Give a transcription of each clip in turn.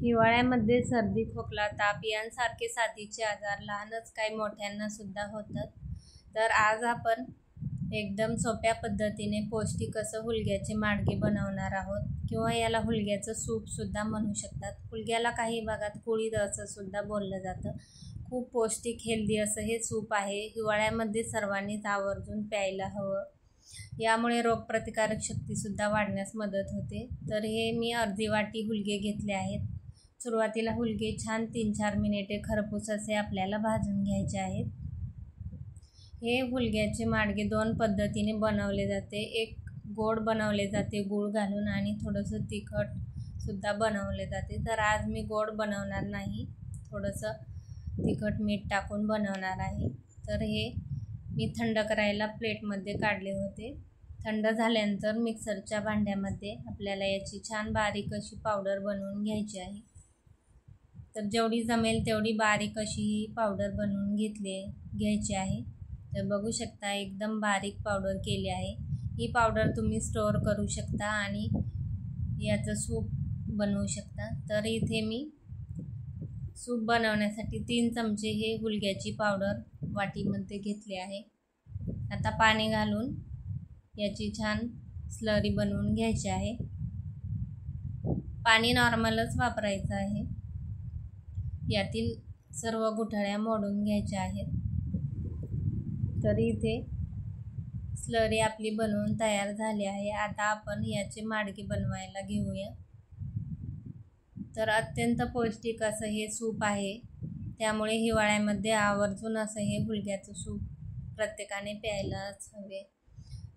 हिवाळ्यामध्ये सर्दी, खोकला, ताप यांसारखे साथीचे आजार लहानच काय मोठ्यांना सुद्धा होतात. तर आज आपण एकदम सोप्या पद्धतीने पौष्टिक असं हुलग्याचे माडगे बनवणार आहोत, किंवा याला हुलग्याचं सूप सुद्धा म्हणू शकतात. हुलग्याला काही भागात कुळीद असं सुद्धा बोललं जातं. खूप पौष्टिक हेल्दी असं हे सूप आहे. हिवाळ्यामध्ये सर्वांनीच आवर्जून प्यायला हवं. यामुळे रोगप्रतिकारक शक्तीसुद्धा वाढण्यास मदत होते. तर हे मी अर्धी वाटी हुलगे घेतले आहेत. सुरुवातीला हुलगे छान 3-4 मिनिटे खरपूस असे आपल्याला भाजून घ्यायचे आहेत. हे हुलग्याचे माडगे 2 पद्धतीने बनवले जाते. एक गोड बनवले जाते गूळ घालून, आणि थोडंसं तिखट सुद्धा बनवले जाते. तर आज मी गोड बनवणार नाही, थोडंसं तिखट मीठ टाकून बनवणार आहे. तर हे मी थंड करायला प्लेटमध्ये काढले होते. थंड झाल्यानंतर मिक्सरच्या भांड्यामध्ये आपल्याला याची छान बारीक अशी पावडर बनवून घ्यायची आहे. तर जेवढी जमेल तेवढी बारीक अशी ही पावडर बनवून घ्यायची आहे. तर बघू शकता एकदम बारीक पावडर केली आहे. ही पावडर तुम्ही स्टोअर करू शकता आणि याचं सूप बनवू शकता. तर इथे मी सूप बनवण्यासाठी 3 चमचे हे हुलग्याची पावडर वाटीमध्ये घेतली आहे. आता पाणी घालून याची छान स्लरी बनवून घ्यायची आहे. पाणी नॉर्मलच वापरायचं आहे. यातील सर्व गुठळ्या मोडून घ्यायच्या आहेत. तर इथे स्लरी आपली बनवून तयार झाली आहे. आता आपण याचे माडगे बनवायला घेऊया. तर अत्यंत पौष्टिक असं हे सूप आहे. त्यामुळे हिवाळ्यामध्ये आवर्जून असं हे हुलग्याचं सूप प्रत्येकाने प्यायलाच हवे.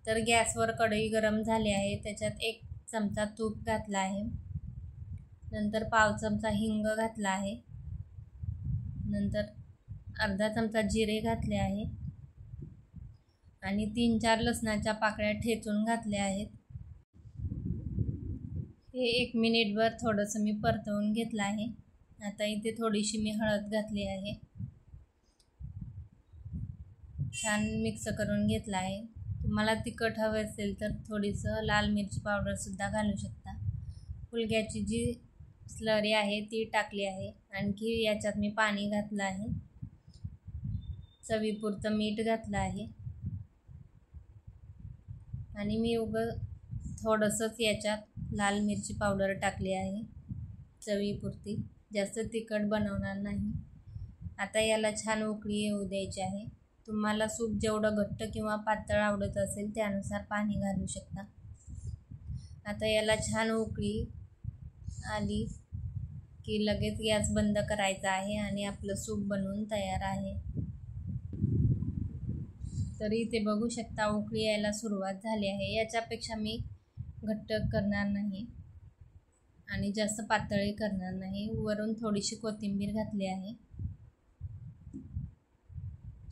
तर गॅसवर कढई गरम झाली आहे. त्याच्यात 1 चमचा तूप घातला आहे. नंतर पाव चमचा हिंग घातला आहे. नंतर अर्धा चमचा जिरे घातले आहे आणि 3-4 लसणाच्या पाकळ्या ठेचून घातल्या आहेत. हे 1 मिनिटभर थोडंसं मी परतवून घेतलं आहे. आता इथे थोडीशी मी हळद घातली आहे. छान मिक्स करून घेतलं आहे. तुम्हाला तिखट हवं असेल तर थोडीसं लाल मिरची पावडरसुद्धा घालू शकता. हुलग्याची जी स्लरी आहे ती टाकली आहे. आणखी याच्यात मी पाणी घातलं आहे. चवीपुरतं मीठ घातलं आहे आणि मी थोडंसंच याच्यात लाल मिरची पावडर टाकली आहे चवीपुरती. जास्त तिखट बनवणार नाही. आता याला छान उकळी येऊ द्यायची आहे. तुम्हाला सूप जेवढं घट्ट किंवा पातळ आवडत असेल त्यानुसार पाणी घालू शकता. आता याला छान उकळी आली की लगेच गॅस बंद करायचा आहे आणि आपलं सूप बनवून तयार आहे. तर इथे बघू शकता उकळी यायला सुरुवात झाली आहे. याच्यापेक्षा मी घट्ट करणार नाही आणि जास्त पातळही करणार नाही. वरून थोडीशी कोथिंबीर घातली आहे.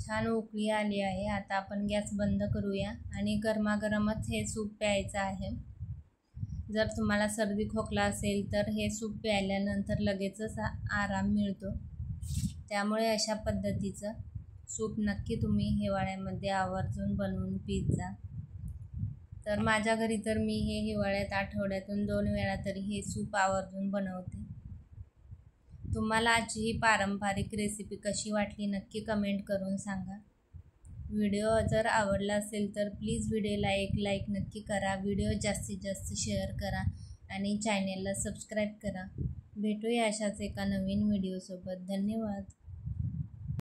छान उकळी आली आहे. आता आपण गॅस बंद करूया आणि गरमागरमच हे सूप प्यायचं आहे. जर तुम्हाला सर्दी खोकला असेल तर हे सूप प्यायल्यानंतर लगेचच आराम मिळतो. त्यामुळे अशा पद्धतीचं सूप नक्की तुम्ही हिवाळ्यामध्ये आवर्जून बनवून पीत जा. तर माझ्या घरी तर मी हे हिवाळ्यात आठवड्यातून 2 वेळा तरी हे सूप आवर्जून बनवते. तुम्हाला आजची ही पारंपरिक रेसिपी कशी वाटली नक्की कमेंट करून सांगा. व्हिडिओ जर आवडला असेल तर प्लीज व्हिडिओला एक लाईक नक्की करा. व्हिडिओ जास्तीत जास्त शेअर करा आणि चॅनेलला सबस्क्राईब करा. भेटूया अशाच एका नवीन व्हिडिओसोबत. धन्यवाद.